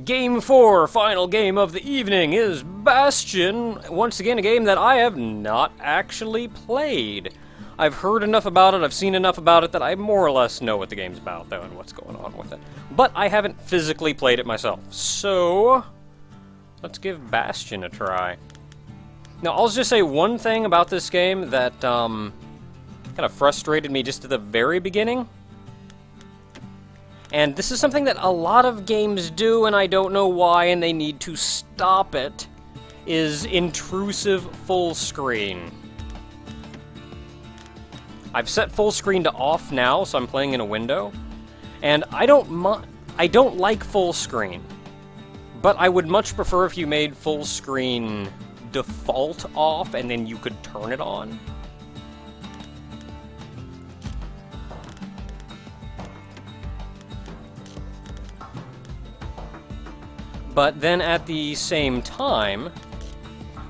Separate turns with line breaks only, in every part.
Game 4, final game of the evening, is Bastion. Once again, a game that I have not actually played. I've heard enough about it, I've seen enough about it that I more or less know what the game's about, though, and what's going on with it. But I haven't physically played it myself, so let's give Bastion a try. Now, I'll just say one thing about this game that kind of frustrated me just at the very beginning. And this is something that a lot of games do, and I don't know why, and they need to stop it, is intrusive full screen. I've set full screen to off now, so I'm playing in a window, and I don't like full screen, but I would much prefer if you made full screen default off, and then you could turn it on. But then at the same time,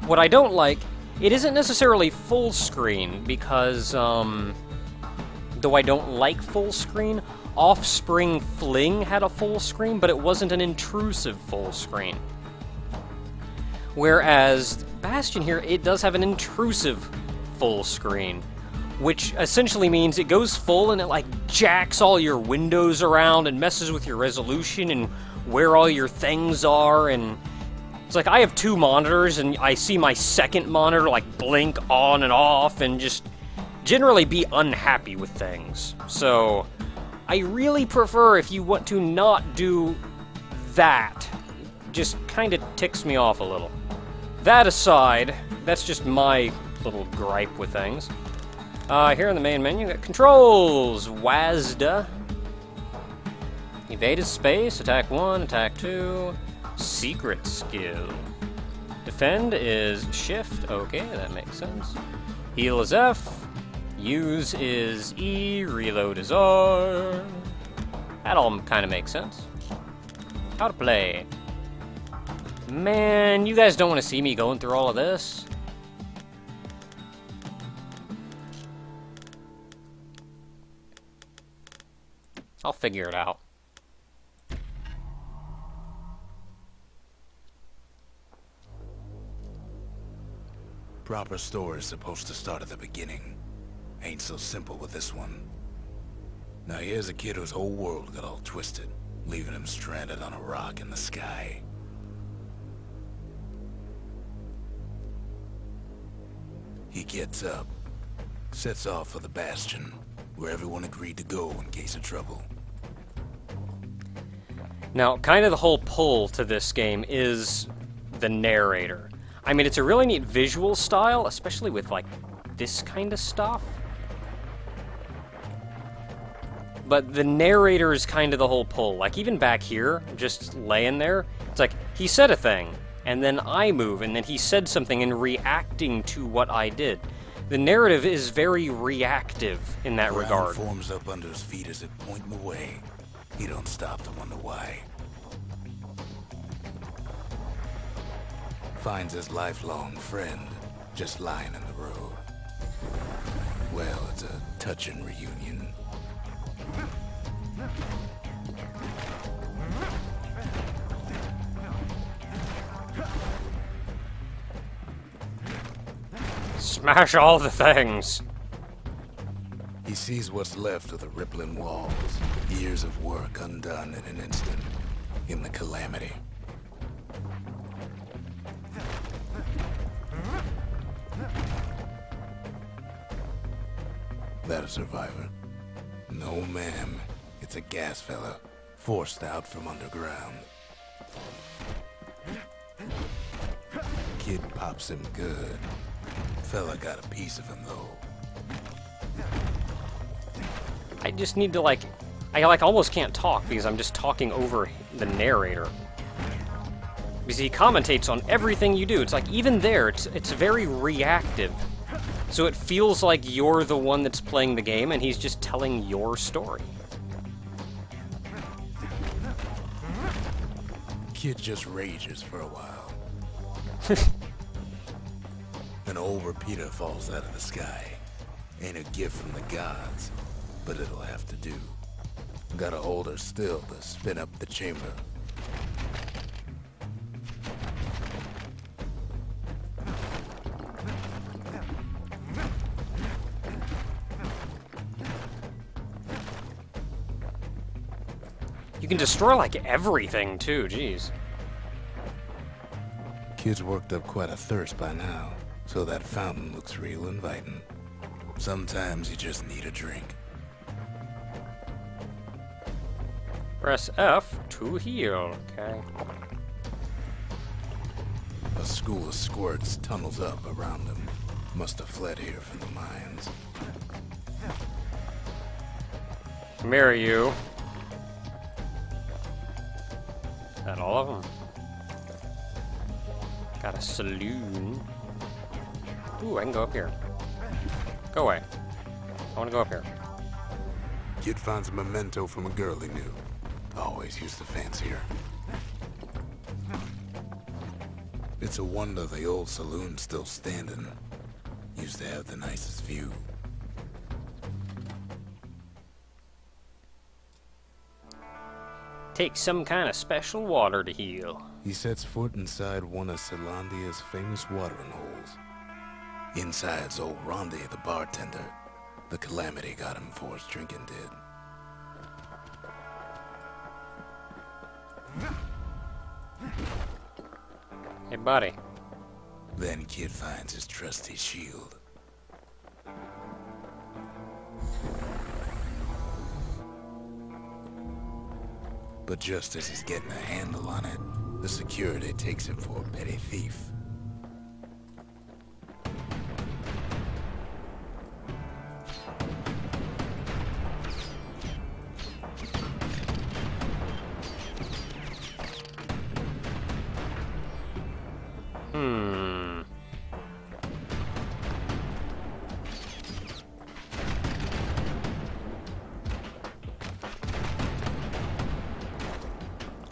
what I don't like, it isn't necessarily full screen, because, though I don't like full screen, Offspring Fling had a full screen, but it wasn't an intrusive full screen. Whereas Bastion here, it does have an intrusive full screen, which essentially means it goes full and it, like, jacks all your windows around and messes with your resolution and where all your things are, and it's like I have two monitors and I see my second monitor like blink on and off and just generally be unhappy with things. So I really prefer if you want to not do that. Just kind of ticks me off a little. That aside, that's just my little gripe with things. Here in the main menu, you got controls, WASD. Evade is space, attack 1, attack 2, secret skill. Defend is shift, okay, that makes sense. Heal is F, use is E, reload is R. That all kind of makes sense. How to play. Man, you guys don't want to see me going through all of this. I'll figure it out.
Proper story is supposed to start at the beginning. Ain't so simple with this one. Now here's a kid whose whole world got all twisted, leaving him stranded on a rock in the sky. He gets up, sets off for the Bastion, where everyone agreed to go in case of trouble.
Now, kind of the whole pull to this game is the narrator. I mean, it's a really neat visual style, especially with, like, this kind of stuff. But the narrator is kind of the whole pull. Like, even back here, just laying there, it's like, he said a thing, and then I move, and then he said something and reacting to what I did. The narrative is very reactive in that regard.
Ground forms up under his feet as it pointing the way. He don't stop to wonder why. Finds his lifelong friend just lying in the road. Well, it's a touching reunion.
Smash all the things!
He sees what's left of the rippling walls. Years of work undone in an instant. In the calamity. That a survivor? No, ma'am. It's a gas fella, forced out from underground. Kid pops him good. Fella got a piece of him, though.
I just need to, like... I, like, almost can't talk because I'm just talking over the narrator. Because he commentates on everything you do. It's like, even there, it's very reactive. So it feels like you're the one that's playing the game, and he's just telling your story.
Kid just rages for a while. An old repeater falls out of the sky. Ain't a gift from the gods, but it'll have to do. Gotta hold her still to spin up the chamber.
You can destroy, like, everything, too, jeez.
Kid's worked up quite a thirst by now, so that fountain looks real inviting. Sometimes you just need a drink.
Press F to heal, okay.
A school of squirts tunnels up around them. Must have fled here from the mines.
Come here, you. Is that all of them? Got a saloon. Ooh, I can go up here. Go away. I want to go up here.
Kid finds a memento from a girl he knew. Always used to fancy her. It's a wonder the old saloon's still standing. Used to have the nicest view.
Take some kind of special water to heal.
He sets foot inside one of Celandia's famous watering holes. Inside's old Rondi, the bartender. The calamity got him before his drinking did.
Hey, buddy.
Then Kid finds his trusty shield. But just as he's getting a handle on it, the security takes him for a petty thief.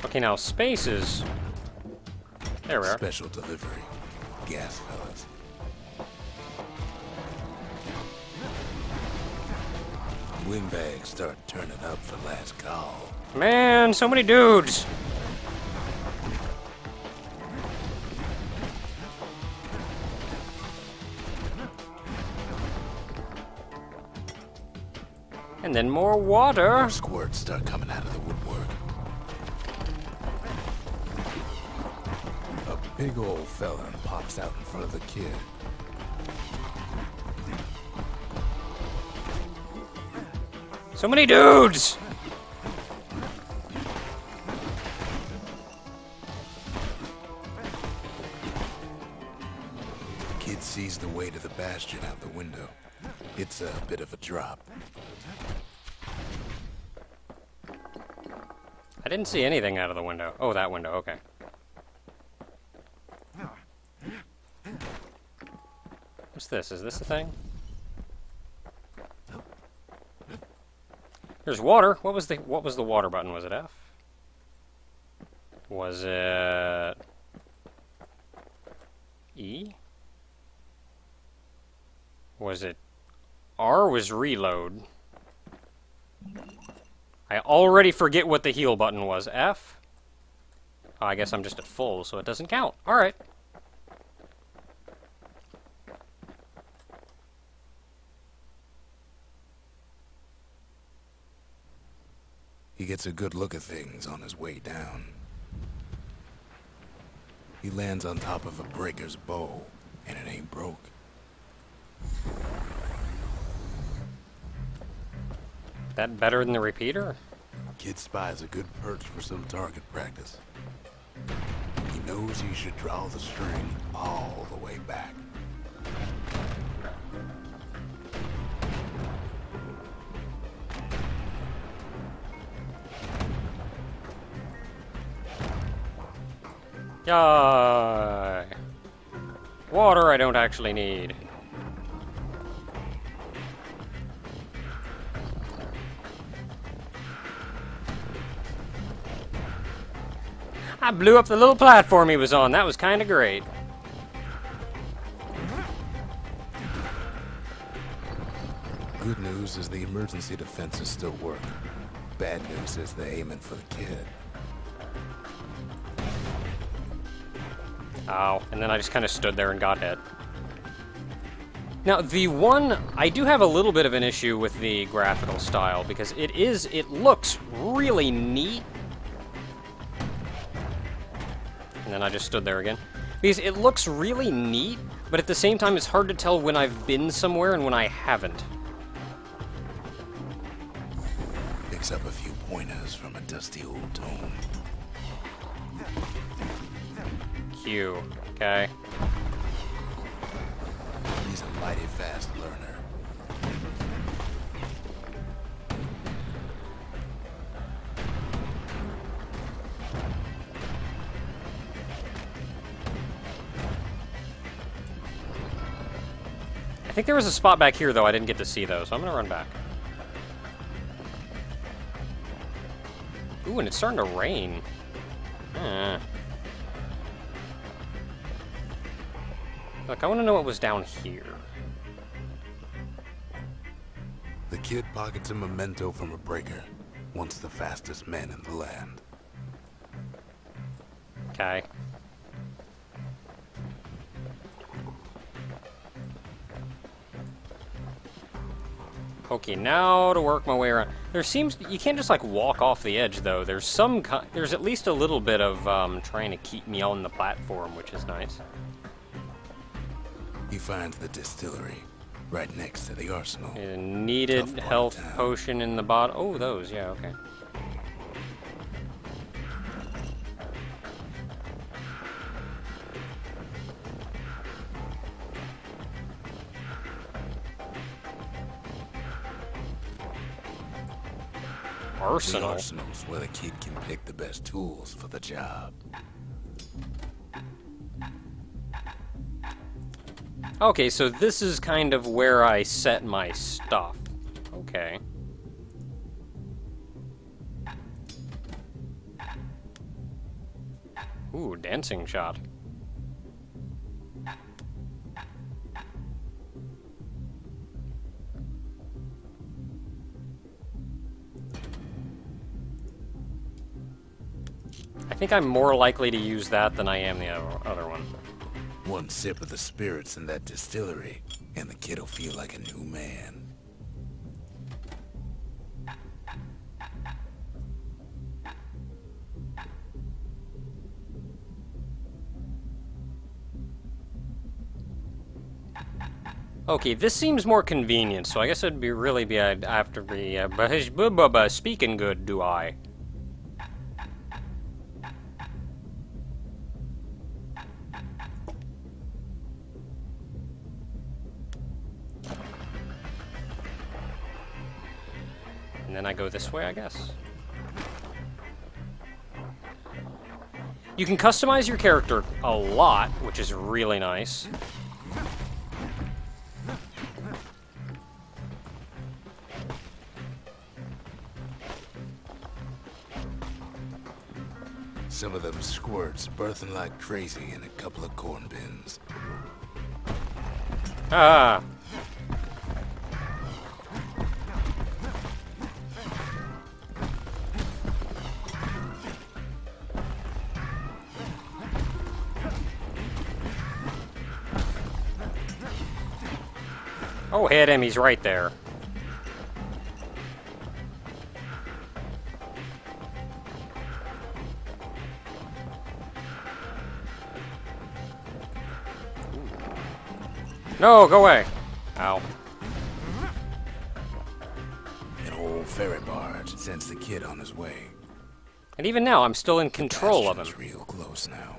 Okay, now spaces. There we are.
Special delivery. Gas fellas. Windbags start turning up for last call.
Man, so many dudes. And then more water.
Squirts start coming out of the woodwork. A big old fella pops out in front of the kid.
So many dudes!
Kid sees the way to the Bastion out the window. It's a bit of a drop.
I didn't see anything out of the window. Oh, that window, okay. What's this? Is this the thing? There's water. What was the water button? Was it F? Was it E? Was it R? Was reload. I already forget what the heal button was. F? Oh, I guess I'm just at full, so it doesn't count. Alright.
He gets a good look at things on his way down. He lands on top of a breaker's bow, and it ain't broke.
That better than the repeater?
Kid spies a good perch for some target practice. He knows he should draw the string all the way back.
Yay! Water I don't actually need. I blew up the little platform he was on. That was kind of great.
Good news is the emergency defenses still work. Bad news is they're aiming for the kid.
Ow. And then I just kind of stood there and got hit. Now, the one, I do have a little bit of an issue with the graphical style, because it looks really neat. And then I just stood there again. Because it looks really neat, but at the same time, it's hard to tell when I've been somewhere and when I haven't.
Picks up a few pointers from a dusty old tome.
Q. Okay.
He's a mighty fast learner.
I think there was a spot back here, though, I didn't get to see, though, so I'm gonna run back. Ooh, and it's starting to rain. Look, I want to know what was down here.
The kid pockets a memento from a breaker, once the fastest man in the land.
Okay. Okay, now to work my way around. There seems you can't just like walk off the edge though. There's at least a little bit of trying to keep me on the platform, which is nice.
He finds the distillery right next to the arsenal.
A needed health potion in the bottom. Oh, those, yeah, okay. Arsenal.
The arsenal's where the kid can pick the best tools for the job.
Okay, so this is kind of where I set my stuff. Okay. Ooh, dancing shot. I think I'm more likely to use that than I am the other one.
One sip of the spirits in that distillery, and the kid'll feel like a new man.
Okay, this seems more convenient, so I guess I'd have to be speaking good, do I? And then I go this way, I guess. You can customize your character a lot, which is really nice.
Some of them squirts birthing like crazy in a couple of corn bins.
Ah! Oh, hit him, he's right there. No, go away. Ow.
An old ferry barge sends the kid on his way.
And even now, I'm still in control of him.
Bastion's real close now.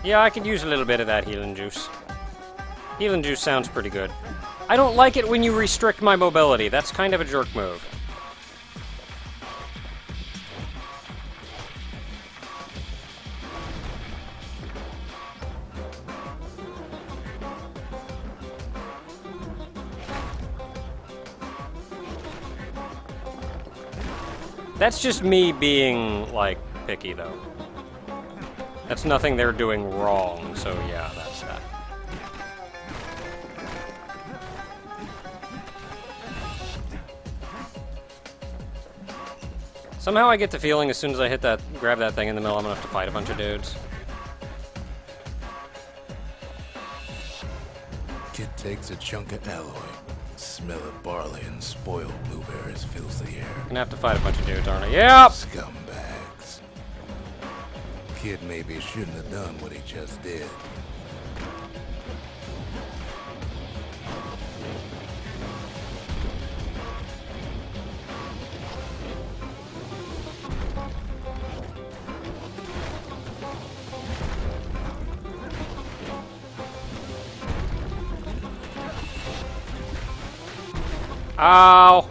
Yeah, I could use a little bit of that healing juice. Healing juice sounds pretty good. I don't like it when you restrict my mobility. That's kind of a jerk move. That's just me being, like, picky, though. That's nothing they're doing wrong, so yeah, that's that. Somehow I get the feeling as soon as I hit that, grab that thing in the middle, I'm gonna have to fight a bunch of dudes.
Kid takes a chunk of alloy. Smell of barley and spoiled blueberries fills the air.
Gonna have to fight a bunch of dudes, aren't I? Yep!
Scumbags. Kid maybe shouldn't have done what he just did.
Ow!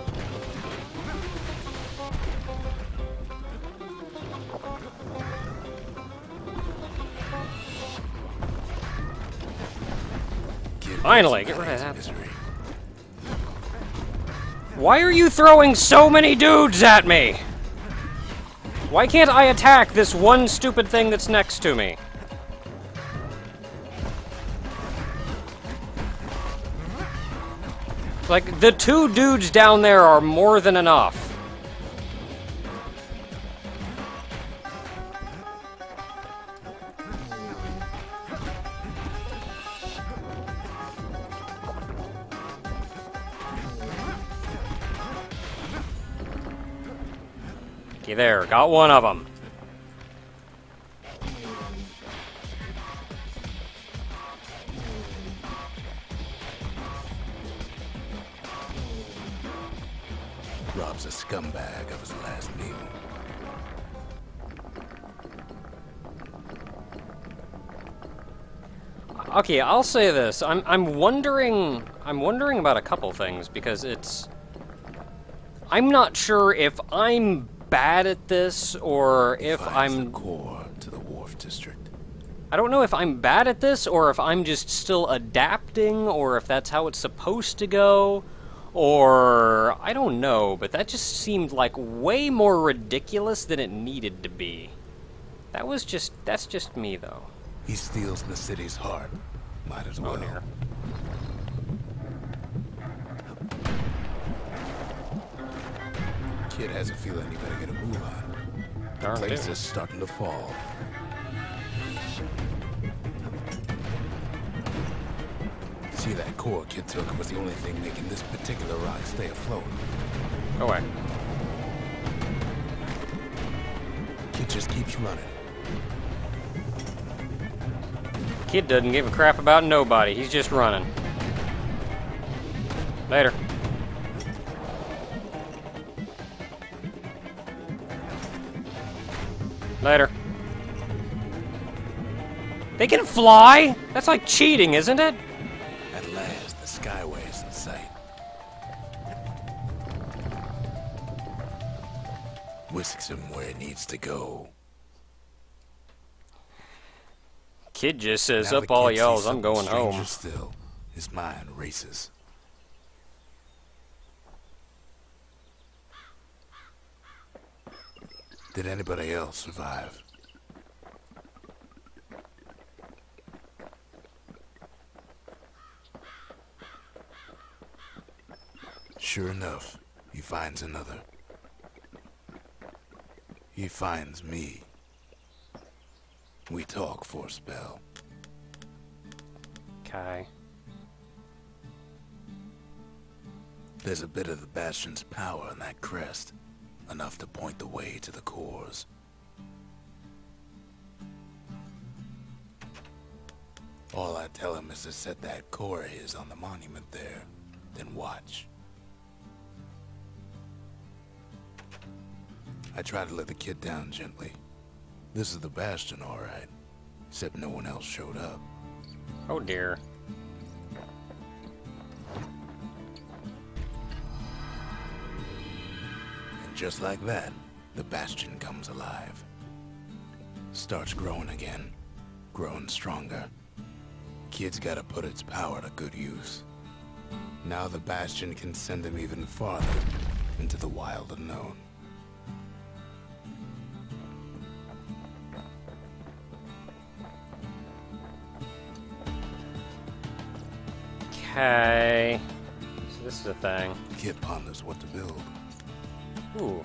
Finally, get rid of that.
Misery.
Why are you throwing so many dudes at me? Why can't I attack this one stupid thing that's next to me? Like, the two dudes down there are more than enough. Okay, there, got one of them.
Rob's a scumbag of his last meal.
Okay, I'll say this. I'm wondering about a couple things because I'm not sure if I'm bad at this or if I'm
the core to the wharf district.
I don't know if I'm bad at this or if I'm just still adapting or if that's how it's supposed to go. Or, I don't know, but that just seemed like way more ridiculous than it needed to be. That's just me, though.
He steals the city's heart. Might as well.
Oh, dear.
Kid has a feeling he better get a move on.
Darn
The place
tootin'.
is starting to fall. See, that core Kid took was the only thing making this particular rock stay afloat.
Go away.
Kid just keeps running.
Kid doesn't give a crap about nobody. He's just running. Later. Later. They can fly? That's like cheating, isn't it?
At last, the skyway's in sight. Whisks him where he needs to go.
Kid just says,
Now
up
the
all
kid
y'alls,
sees
I'm going
something stranger
home.
Still, his mind races. Did anybody else survive? Sure enough, he finds another. He finds me. We talk for a spell.
Okay.
There's a bit of the Bastion's power in that crest, enough to point the way to the cores. All I tell him is to set that core of his on the monument there, then watch. I try to let the kid down gently. This is the Bastion, all right, except no one else showed up.
Oh dear.
And just like that, the Bastion comes alive. Starts growing again, growing stronger. Kid's gotta put its power to good use. Now the Bastion can send him even farther into the wild unknown.
Okay. So this is a thing.
Kid ponders what to build.
Ooh.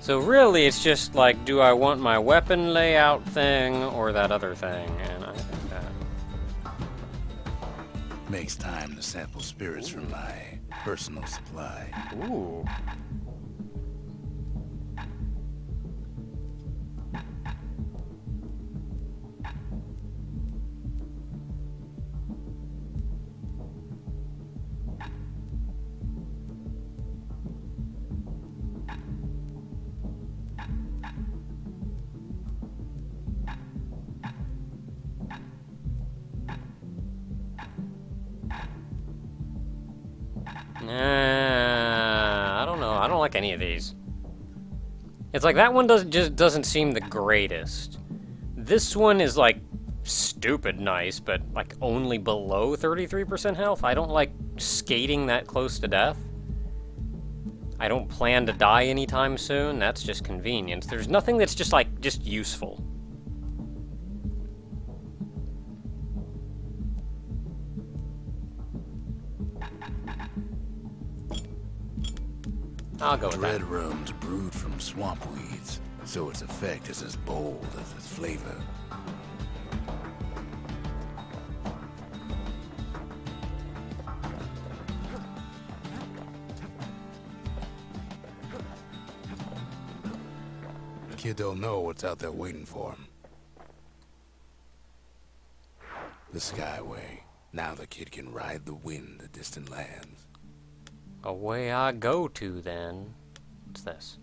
So really, it's just like, do I want my weapon layout thing or that other thing? And I think that
Makes time to sample spirits from my personal supply.
ooh. I don't know. I don't like any of these. It's like that one doesn't seem the greatest. This one is like stupid nice, but like only below 33% health. I don't like skating that close to death. I don't plan to die anytime soon. That's just convenience. There's nothing that's just useful. I'll go with that.
Red rum's brewed from swamp weeds, so its effect is as bold as its flavor. Kid don't know what's out there waiting for him. The Skyway. Now the kid can ride the wind to distant lands.
Away I go to then. What's this?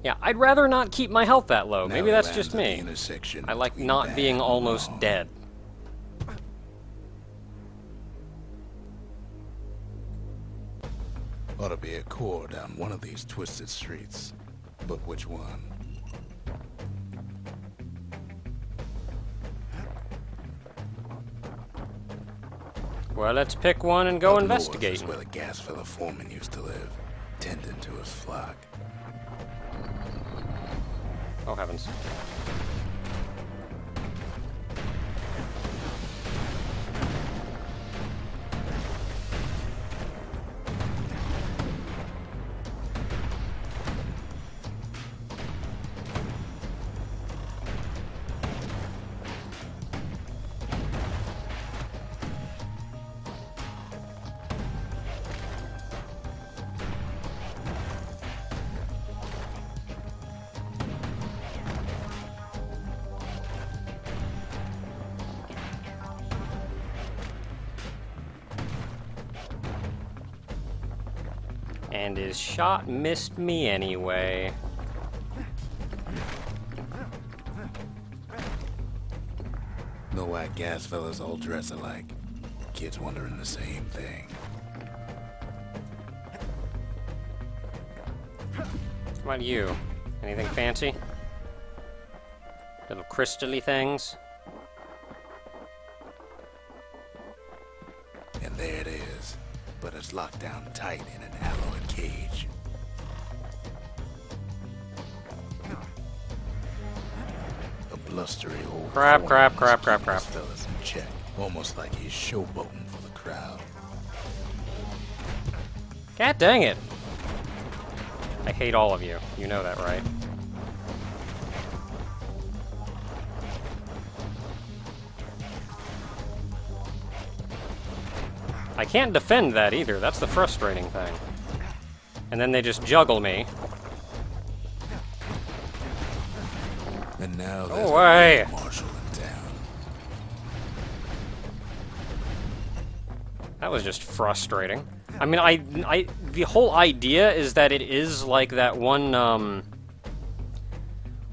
Yeah, I'd rather not keep my health that low. Maybe that's just me. I like not being almost dead.
Ought to be a core down one of these twisted streets. But which one?
Well, let's pick one and go
Up
investigate.
north is where the gas fella foreman used to live, tending to his flock.
Oh, heavens. And his shot missed me anyway.
Know why gas fellas all dress alike? Kids wondering the same thing.
What about you? Anything fancy? Little crystally things?
And there it is. But it's locked down tight in an alloyed cage. A blustery old
Crap.
fella's in check, almost like he's showboating for the crowd.
God dang it! I hate all of you. You know that, right? I can't defend that either. That's the frustrating thing. And then they just juggle me.
And now there's
away.
a marshal in town.
That was just frustrating. I mean, the whole idea is that it is like that one,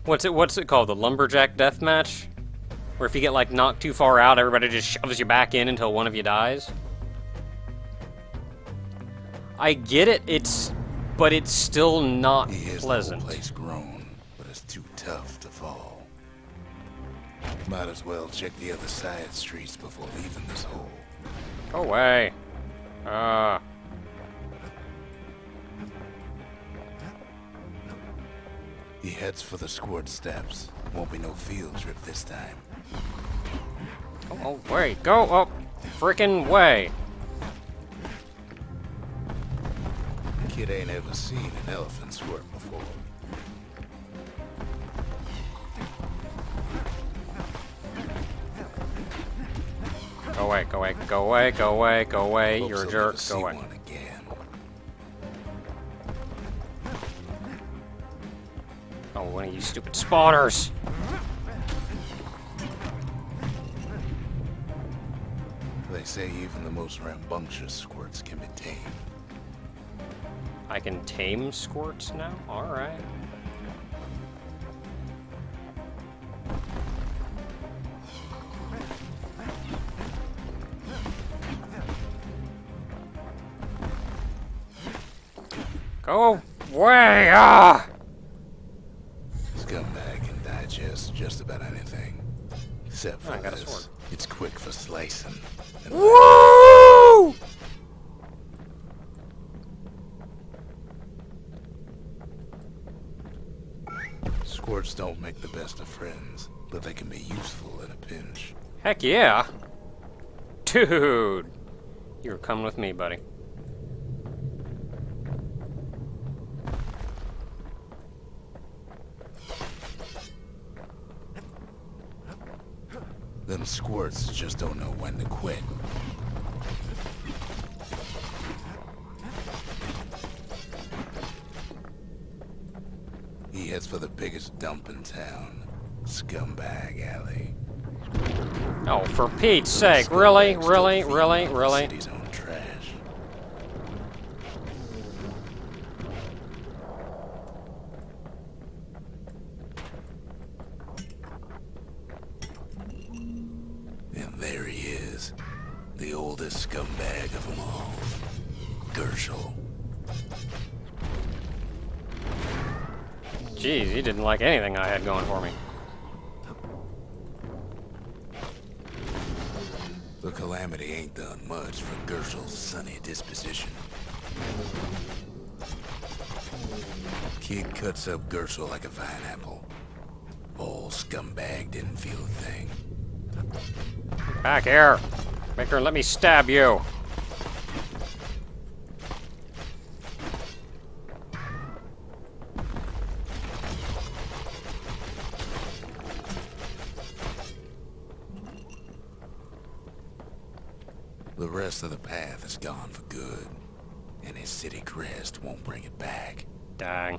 what's it called? The lumberjack deathmatch? Where if you get, like, knocked too far out, everybody just shoves you back in until one of you dies? I get it, it's but it's still not
He hears the
pleasant.
whole place groan, but it's too tough to fall. Might as well check the other side streets before leaving this hole.
Go away.
He heads for the squirt steps. Won't be no field trip this time.
Go away. Go up. Frickin' way.
Kid ain't ever seen an elephant squirt before.
Go away, go away, go away, go away, go away.
Hopes
You're a
he'll
jerk.
never see
Go away.
one again.
Oh, one of you stupid spawners.
They say even the most rambunctious squirts can be tamed.
I can tame squirts now? Alright. Go away! Ah!
Scumbag can digest just about anything. Except for
I got a
this.
sword.
It's quick for slicing. And
Woo!
squirts don't make the best of friends, but they can be useful in a pinch.
Heck yeah! Dude! You're coming with me, buddy.
Them squirts just don't know when to quit. He heads for the biggest dump in town, Scumbag Alley.
Oh, for Pete's sake, really?
Scumbags
Really?
still
Really?
feeding on the
Really?
city's own trash. And there he is, the oldest scumbag of them all, Gershel.
Jeez, he didn't like anything I had going for me.
The calamity ain't done much for Gershel's sunny disposition. Kid cuts up Gershel like a pineapple. Old scumbag didn't feel a thing.
Back here! Baker, let me stab you!
The rest of the path is gone for good, and his city crest won't bring it back.
Dang.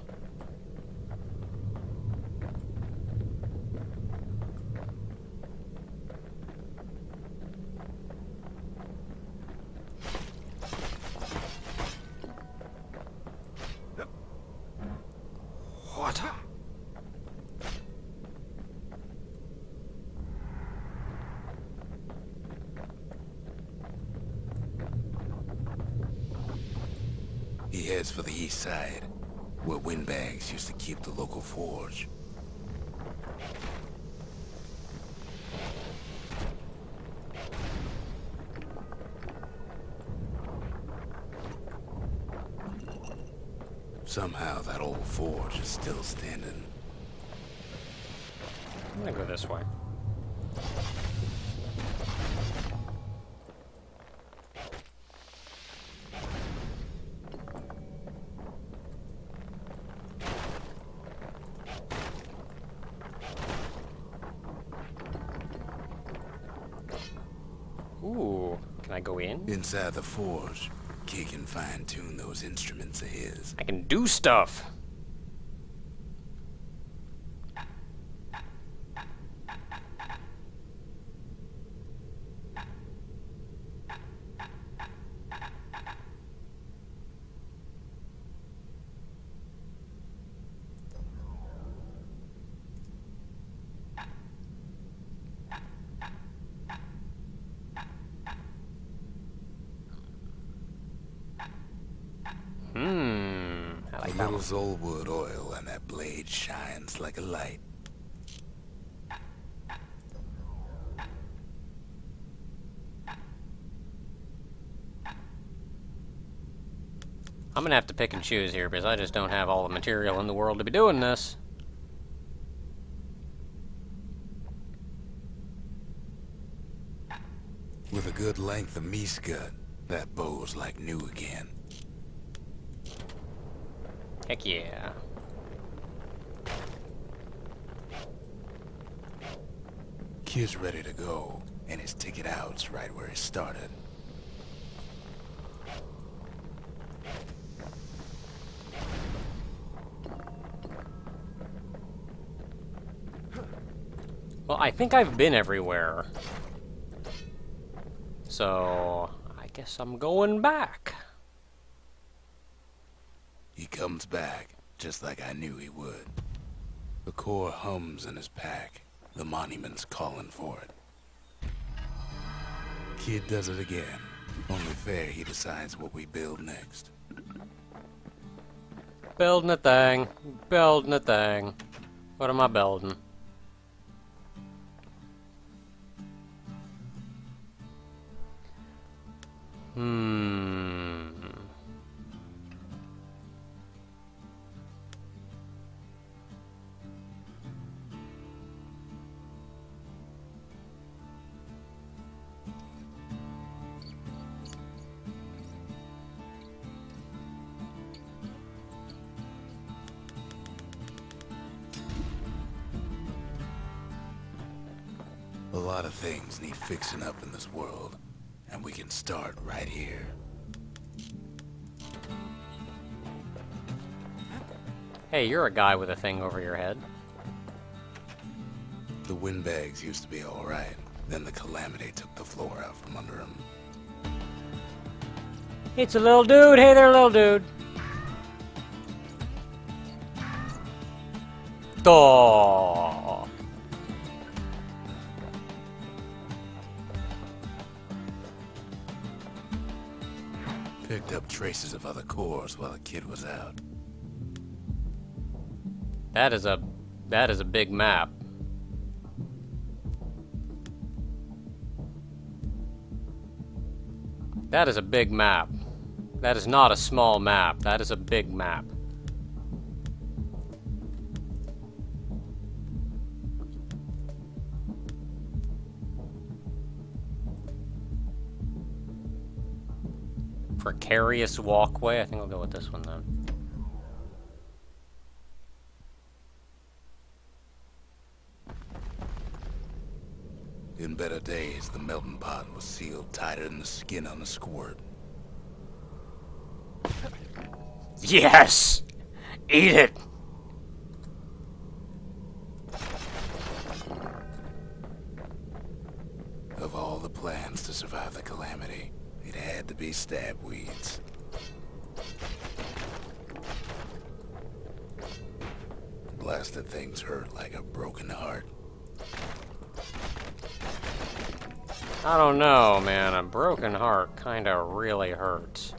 What?
He heads for the east side, where windbags used to keep the local forge. Somehow that old forge is still standing.
I'm gonna go this way. Ooh, can I go in?
Inside the forge, Key can fine-tune those instruments of his.
I can do stuff!
little Zolwood oil and that blade shines like a light.
I'm gonna have to pick and choose here because I just don't have all the material in the world to be doing this.
With a good length of meat gut, that bow's like new again.
Heck yeah.
Kid's ready to go, and his ticket out's right where he started.
Well, I think I've been everywhere. So, I guess I'm going back.
He comes back, just like I knew he would. The core hums in his pack. The monument's calling for it. Kid does it again. Only fair he decides what we build next.
Building a thing. Building a thing. What am I building?
A lot of things need fixing up in this world, and we can start right here.
Hey, you're a guy with a thing over your head.
The windbags used to be alright, then the calamity took the floor out from under them.
It's a little dude. Hey there, little dude. Duh.
Picked up traces of other cores while the kid was out.
That is a big map. That is a big map. That is not a small map. That is a big map. Precarious walkway. I think I'll go with this one then.
In better days, the melting pot was sealed tighter than the skin on a squirt.
Yes! Eat it!
Of all the plans to survive the calamity, it had to be stab weeds. Blasted things hurt like a broken heart.
I don't know, man. A broken heart kinda really hurts.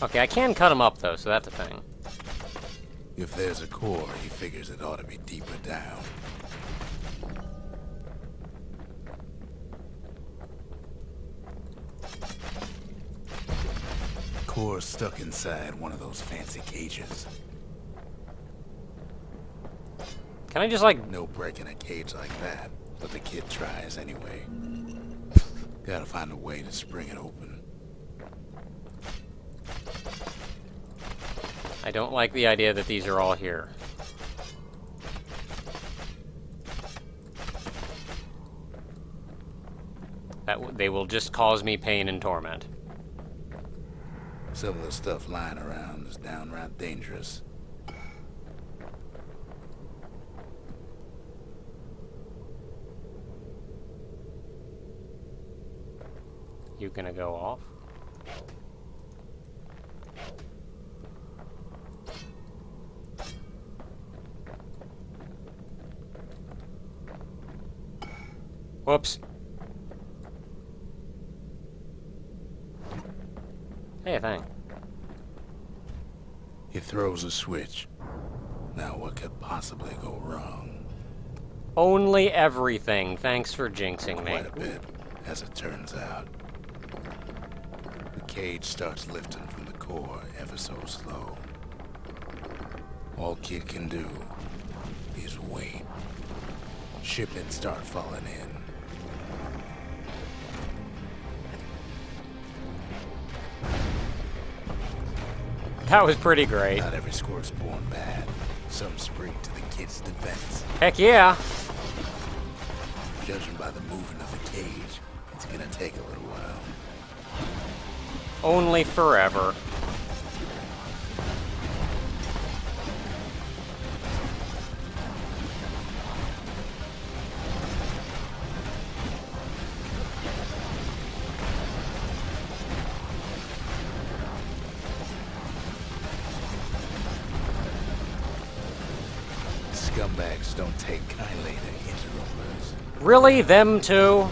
Okay, I can cut them up though, so that's a thing.
If there's a core, he figures it ought to be deeper down. Core stuck inside one of those fancy cages.
Can I just like...
No breaking a cage like that, but the kid tries anyway. Gotta find a way to spring it open.
I don't like the idea that these are all here. They will just cause me pain and torment.
Some of the stuff lying around is downright dangerous.
You gonna go off? Whoops. Hey, thing.
He throws a switch. Now what could possibly go wrong?
Only everything. Thanks for jinxing me.
Quite a bit, as it turns out. The cage starts lifting from the core ever so slow. All Kid can do is wait. Shipments start falling in.
That was pretty great.
Not every squirt born bad. Some spring to the kid's defense.
Heck yeah.
Judging by the movement of the cage, it's gonna take a little while.
Only forever.
Scumbags don't take kindly to interlopers.
Really? Them too?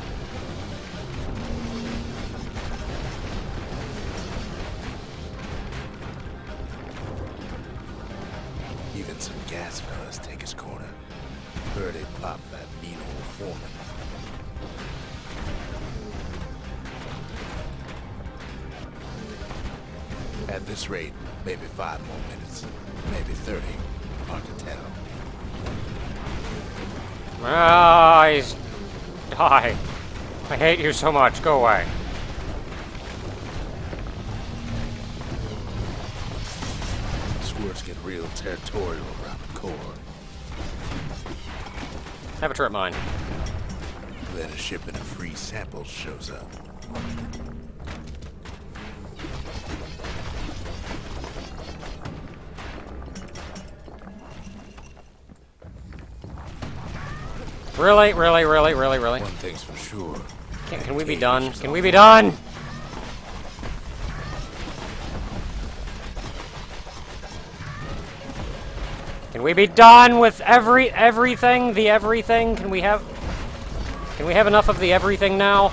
Even some gas fellas take his corner. Heard it pop that mean old foreman. At this rate, maybe 5 more minutes, maybe 30. Hard to tell.
Ah, he's... Die. I hate you so much. Go away.
Squirts get real territorial around the core.
Have a trip mine.
Then a shipment of free samples shows up.
Really? Really? Really? Really? Really?
One thing's for sure.
Can we be done? Can we be done? Can we be done with everything? The everything? Can we have enough of the everything now?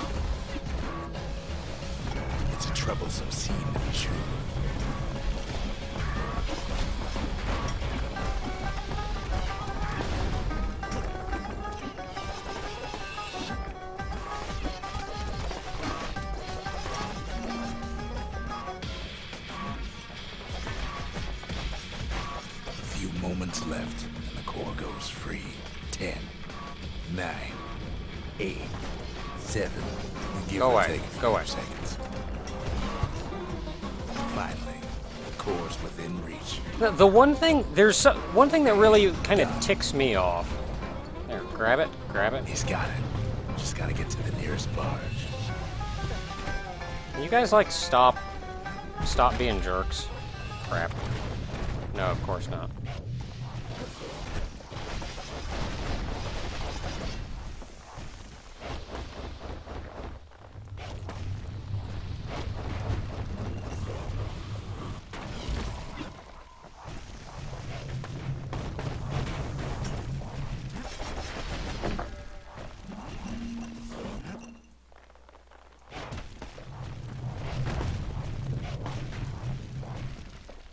It's a troublesome scene to be sure. A few moments left, and the core goes free. 10, 9, 8, 7. Give
Go
or
away.
take a few
Go away.
seconds. Finally, the core's within reach.
The one thing, one thing that really kind of ticks me off. There, grab it, grab it.
He's got it. Just gotta get to the nearest barge.
Can you guys, like, stop being jerks? Crap. No, of course not.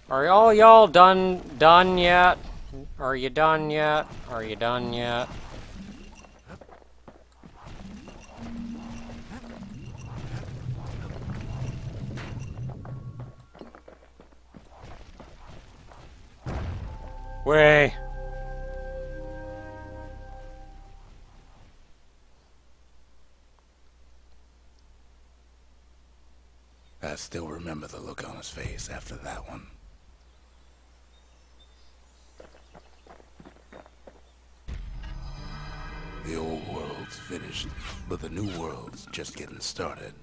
Are all y'all done yet? Are you done yet? Are you done yet? Way.
I still remember the look on his face after that one. The old world's finished, but the new world's just getting started.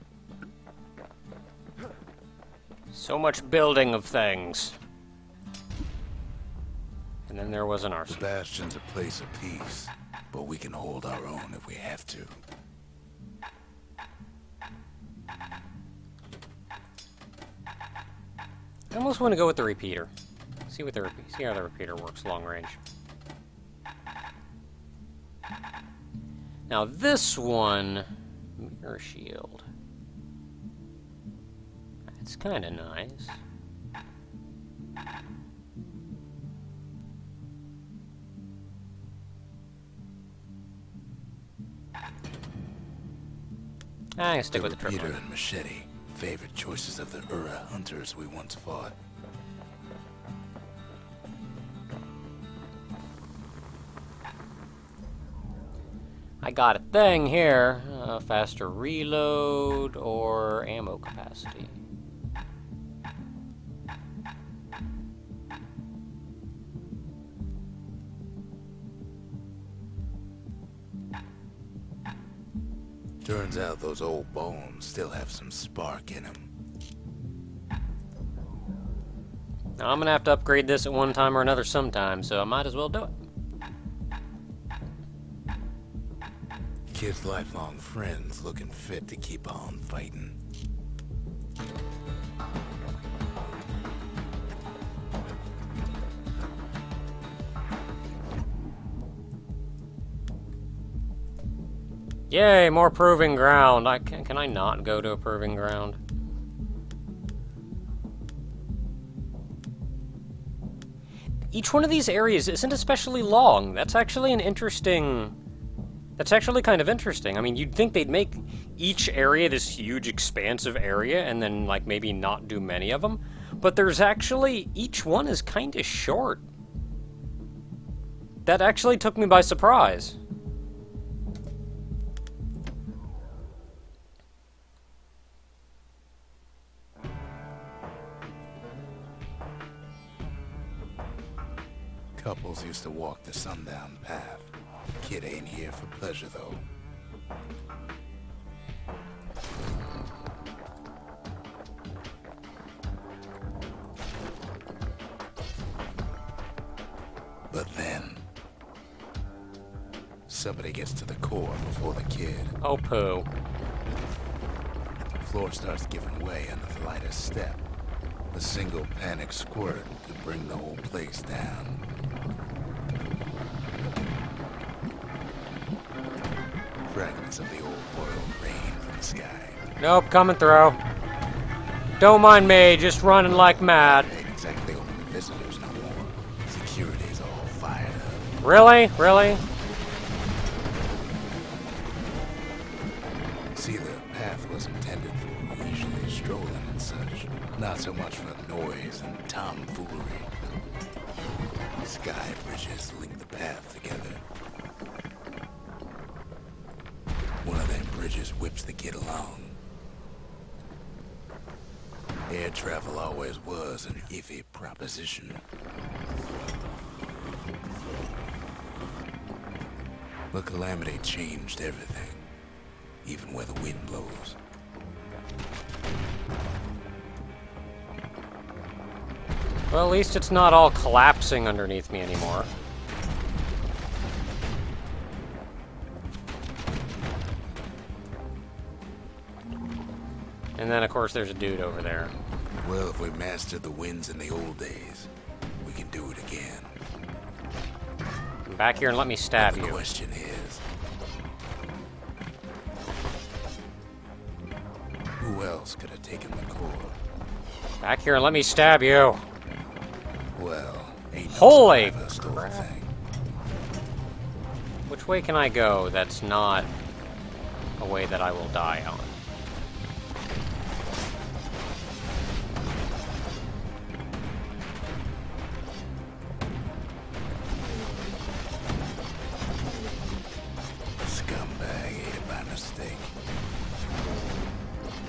So much building of things. And then there was an
The
arson.
Bastion's a place of peace, but we can hold our own if we have to.
I almost want to go with the repeater. See how the repeater works long range. Now this one, mirror shield. It's kind of nice. I can stick with the triple.
Repeater and machete, favorite choices of the Ura hunters we once fought.
I got a thing here. Faster reload or ammo capacity.
Turns out those old bones still have some spark in them.
Now, I'm gonna have to upgrade this at one time or another sometime, so I might as well do it.
Kid's lifelong friends looking fit to keep on fighting.
Yay, more proving ground. Can I not go to a proving ground? Each one of these areas isn't especially long. That's actually an interesting... That's actually kind of interesting. I mean, you'd think they'd make each area this huge, expansive area and then, like, maybe not do many of them. But there's actually... Each one is kind of short. That actually took me by surprise.
Couples used to walk the sundown path. Kid ain't here for pleasure, though. But then... somebody gets to the core before the kid.
Oh, poo.
The floor starts giving way under the lightest step. A single panic squirt could bring the whole place down. Fragments of the old world rain from the sky.
Nope, coming through. Don't mind me, just running like mad.
Ain't exactly open to visitors no more. Security's all fired up.
Really? Really?
See, the path was intended for leisurely strolling and such. Not so much for noise and tomfoolery. Sky bridges link the path together. One of them bridges whips the kid along. Air travel always was an iffy proposition. But Calamity changed everything, even where the wind blows.
Well, at least it's not all collapsing underneath me anymore. And then, of course, there's a dude over there.
Well, if we mastered the winds in the old days, we can do it again.
Come back here and let me stab
The
you.
question is, who else could have taken the core?
Back here and let me stab you.
Well, ain't no
Holy
survivor stole the
crap.
thing.
Which way can I go that's not a way that I will die on?
Scumbag ate it by mistake.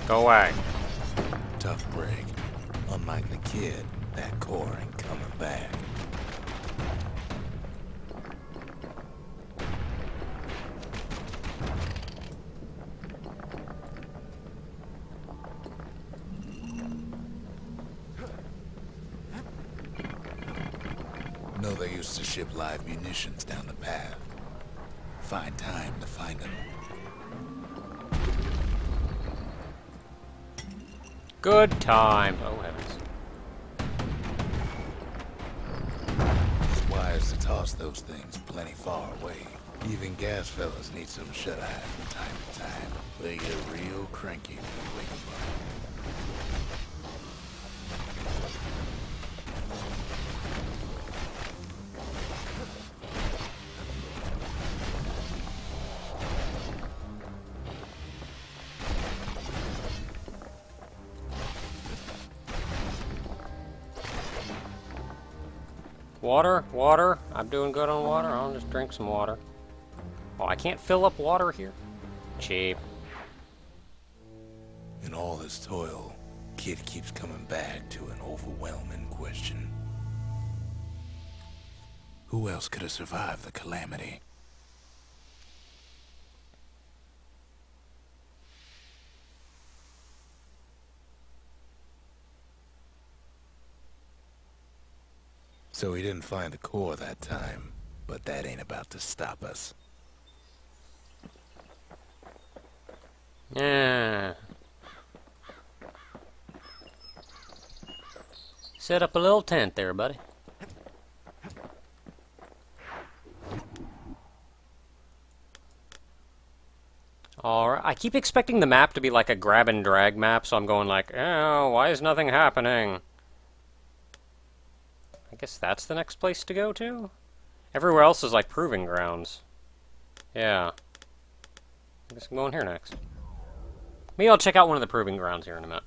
Go away.
Tough break. Unlike the kid, that core ain't coming back. No, they used to ship live munitions down the path. Find time to find them.
Good time. Oh, heavens.
It's wise to toss those things plenty far away. Even gas fellas need some shut-eye from time to time. They get real cranky when you wake them up.
Water, water. I'm doing good on water. I'll just drink some water. Oh, I can't fill up water here? Cheap.
In all this toil, Kid keeps coming back to an overwhelming question. Who else could have survived the calamity? So he didn't find a core that time, but that ain't about to stop us.
Yeah. Set up a little tent there, buddy. Alright, I keep expecting the map to be like a grab and drag map, so I'm going like, oh, why is nothing happening? I guess that's the next place to go to? Everywhere else is like proving grounds. Yeah. I guess I'm going here next. Maybe I'll check out one of the proving grounds here in a minute.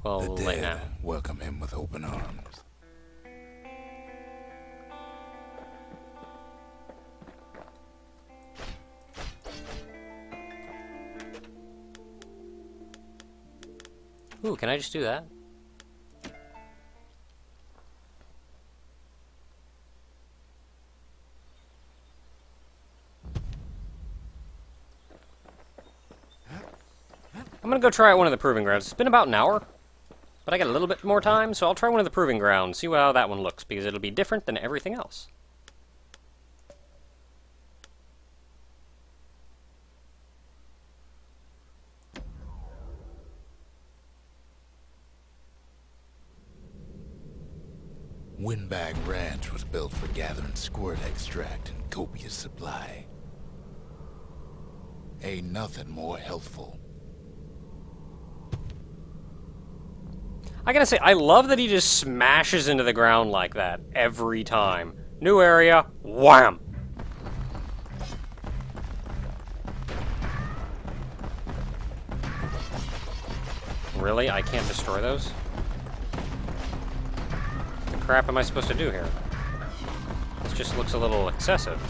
Well, a
The
little late now.
dead welcome him with open arms.
Ooh, can I just do that? I'm gonna go try out one of the proving grounds. It's been about an hour, but I got a little bit more time, so I'll try one of the proving grounds, see how that one looks, because it'll be different than everything else.
Windbag Ranch was built for gathering squirt extract in copious supply. Ain't nothing more healthful.
I gotta say, I love that he just smashes into the ground like that every time. New area, wham! Really? I can't destroy those? What the crap am I supposed to do here? This just looks a little excessive.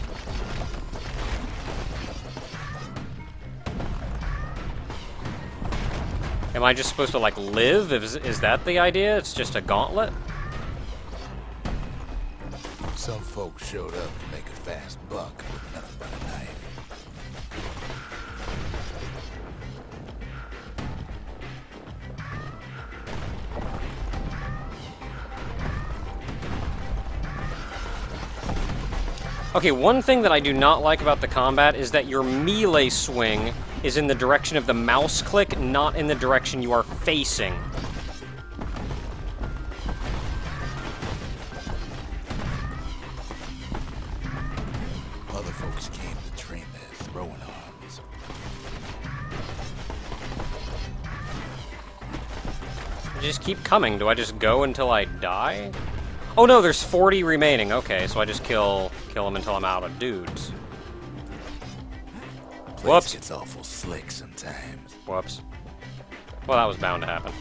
Am I just supposed to, like, live? Is that the idea? It's just a gauntlet?
Some folks showed up to make a fast buck with nothing but a knife.
Okay, one thing that I do not like about the combat is that your melee swing is in the direction of the mouse click, not in the direction you are facing.
Other folks came to train their throwing arms.
They just keep coming. Do I just go until I die? Oh no, there's 40 remaining. Okay, so I just kill them until I'm out of dudes.
Place
Whoops.
gets awful slick sometimes.
Whoops. Well, that was bound to happen.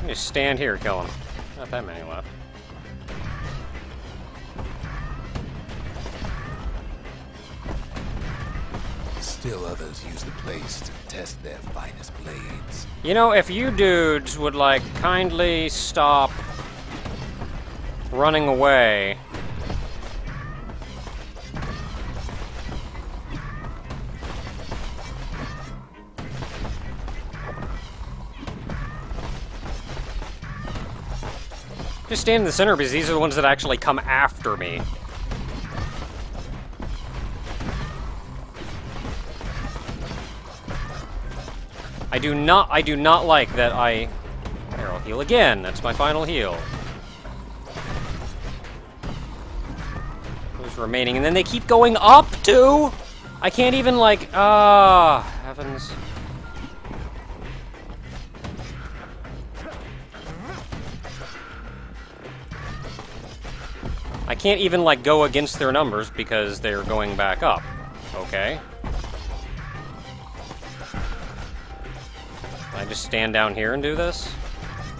Just stand here, kill him. Not that many left.
Still others use the place to test their finest blades.
You know, if you dudes would, like, kindly stop running away. Just stand in the center because these are the ones that actually come after me. I do not like that I... There, I'll heal again. That's my final heal. Who's remaining? And then they keep going up, too! I can't even, like... heavens. I can't even, like, go against their numbers because they're going back up. Okay. Can I just stand down here and do this?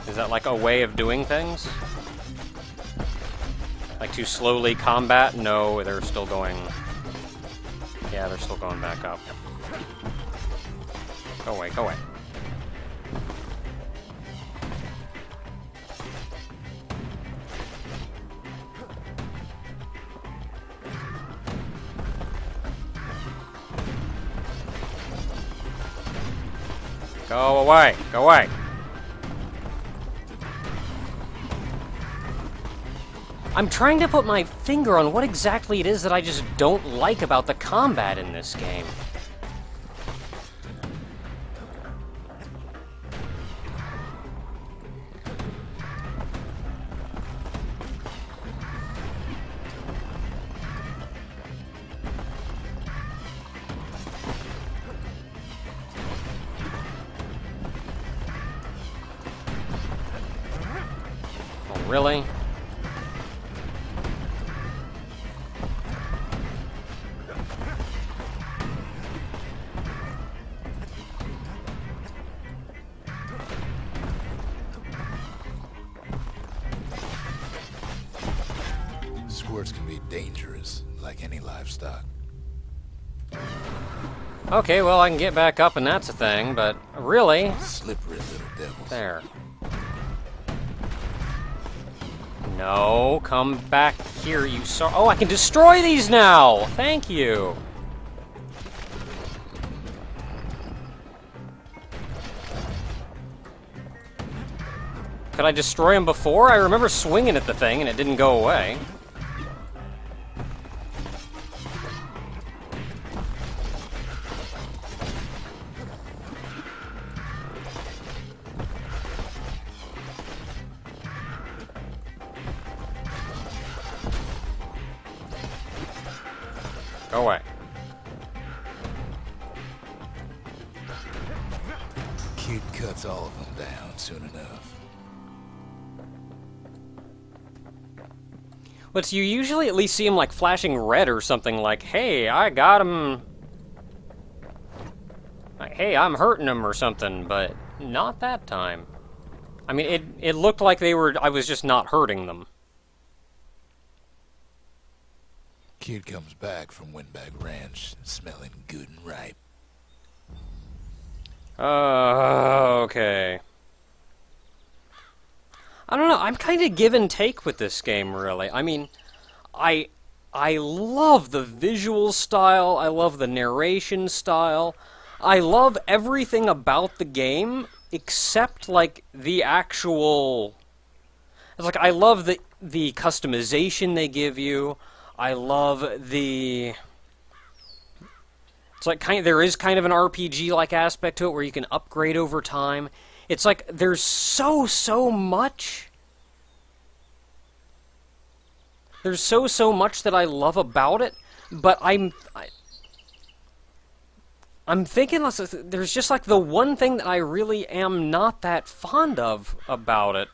Is that, like, a way of doing things? Like, to slowly combat? No, they're still going... Yeah, they're still going back up. Go away, go away. Go away! Go away! I'm trying to put my finger on what exactly it is that I just don't like about the combat in this game. Really?
Squirts can be dangerous, like any livestock.
Okay, well, I can get back up and that's a thing, but really?
Slippery little devils.
There. No, come back here, you saw. Oh, I can destroy these now! Thank you! Could I destroy them before? I remember swinging at the thing and it didn't go away. Go away.
Kid cuts all of them down soon enough.
But you usually at least see him like flashing red or something like, hey, I got him. Like, hey, I'm hurting him or something, but not that time. I mean, it looked like I was just not hurting them.
Kid comes back from Windbag Ranch, smelling good and ripe.
Okay. I don't know, I'm kind of give and take with this game, really. I mean, I love the visual style, I love the narration style, I love everything about the game, except, like, the actual... It's like, I love the customization they give you, I love the... It's like there is kind of an RPG-like aspect to it where you can upgrade over time. It's like there's so much. There's so much that I love about it, but I'm thinking there's just like the one thing that I really am not that fond of about it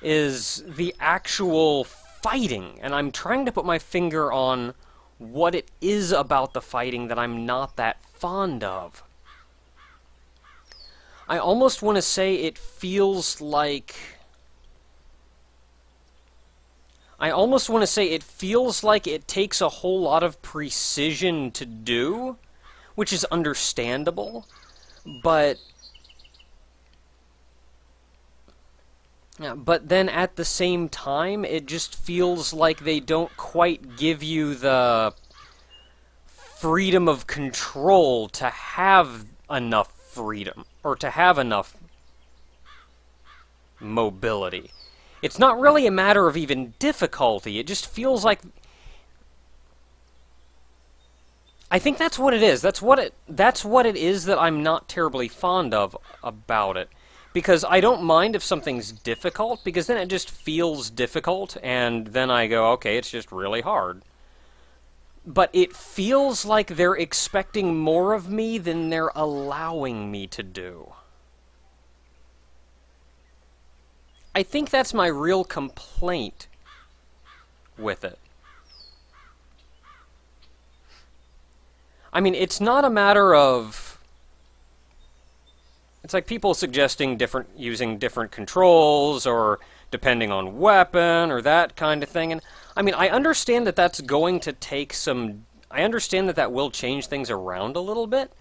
is the actual fighting, and I'm trying to put my finger on what it is about the fighting that I'm not that fond of. I almost want to say it feels like... I almost want to say it feels like it takes a whole lot of precision to do, which is understandable, but... But then at the same time, it just feels like they don't quite give you the freedom of control to have enough freedom, or to have enough mobility. It's not really a matter of even difficulty. It just feels like... I think that's what it is. That's what it is that I'm not terribly fond of about it. Because I don't mind if something's difficult, because then it just feels difficult, and then I go, okay, it's just really hard. But it feels like they're expecting more of me than they're allowing me to do. I think that's my real complaint with it. I mean, it's not a matter of... It's like people suggesting using different controls, or depending on weapon, or that kind of thing. And I mean, I understand that that's going to take some... I understand that that will change things around a little bit,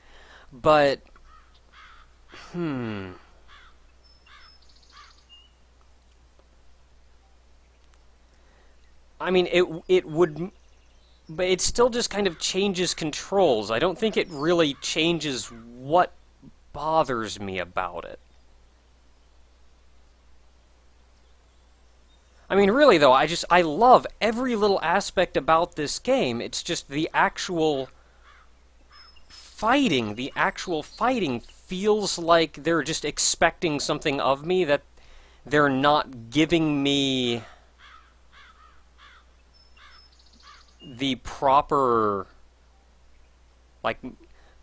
but... I mean, it would... But it still just kind of changes controls. I don't think it really changes what bothers me about it. I mean, really, though, I love every little aspect about this game. It's just the actual fighting feels like they're just expecting something of me that they're not giving me the proper,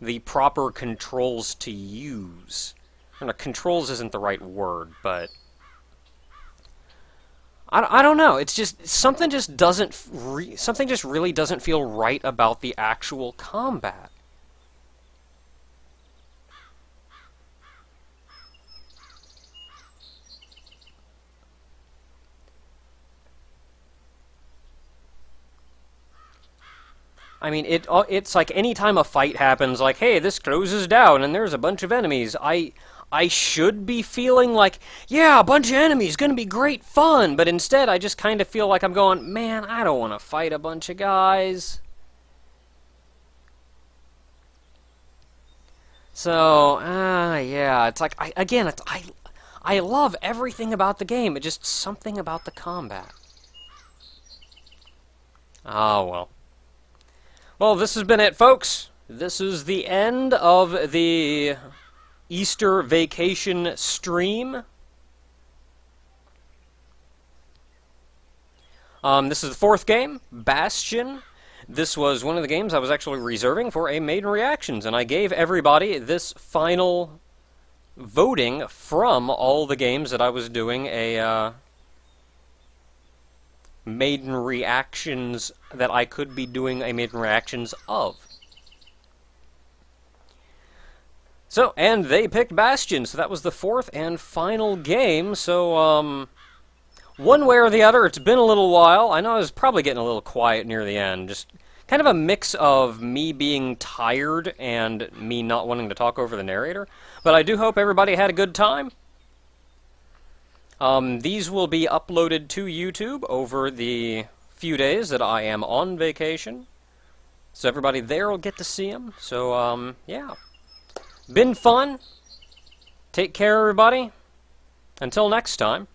the proper controls to use. I don't know, controls isn't the right word, but I don't know. It's just something just really doesn't feel right about the actual combat. I mean, it's like any time a fight happens, like, hey, this closes down and there's a bunch of enemies, I should be feeling like, yeah, a bunch of enemies, gonna be great fun, but instead I just kind of feel like I'm going, man, I don't want to fight a bunch of guys. So, yeah, it's like, I love everything about the game, it's just something about the combat. Oh, well. Well, this has been it, folks. This is the end of the Easter vacation stream. This is the fourth game, Bastion. This was one of the games I was actually reserving for a Maiden Reactions, and I gave everybody this final voting from all the games that I was doing a Maiden Reactions, that I could be doing a Maiden Reactions of. So, and they picked Bastion, so that was the fourth and final game. So, one way or the other, it's been a little while. I know I was probably getting a little quiet near the end. Just kind of a mix of me being tired and me not wanting to talk over the narrator. But I do hope everybody had a good time. These will be uploaded to YouTube over the few days that I am on vacation. So everybody there will get to see them. So, yeah. Been fun. Take care, everybody. Until next time.